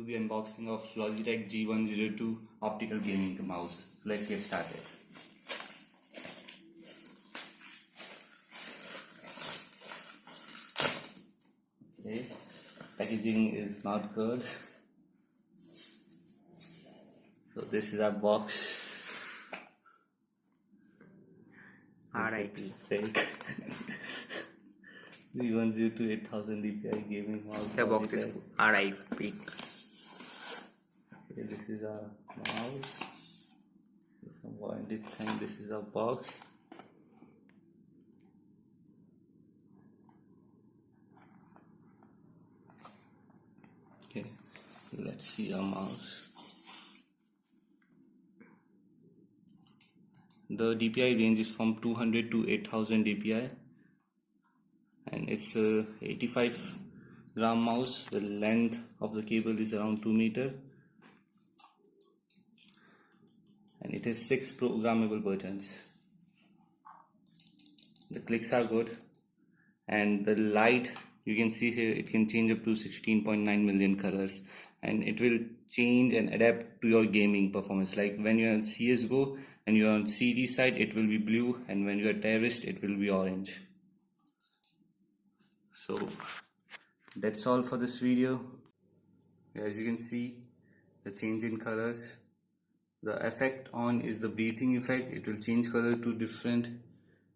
the unboxing of Logitech G102 Optical gaming mouse. Let's get started. Okay, packaging is not good. So this is our box. RIP. Fake. G102 8000 DPI gaming mouse. The box is RIP. Okay, this is our mouse. Some warranty thing. This is our box. Okay, let's see our mouse. The DPI range is from 200 to 8000 DPI, and it's a 85 gram mouse. The length of the cable is around 2 meter, and it has 6 programmable buttons. The clicks are good, and the light, you can see here, it can change up to 16.9 million colors, and it will change and adapt to your gaming performance. Like when you're on CSGO and you're on CD side, it will be blue, and when you're terrorist, it will be orange. So that's all for this video. As you can see, the change in colors. The effect on is the breathing effect. It will change color to different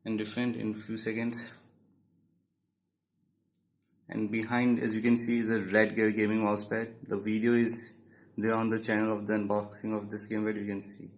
in few seconds. And behind, as you can see, is a red gear gaming mousepad. The video is there on the channel of the unboxing of this game, where you can see.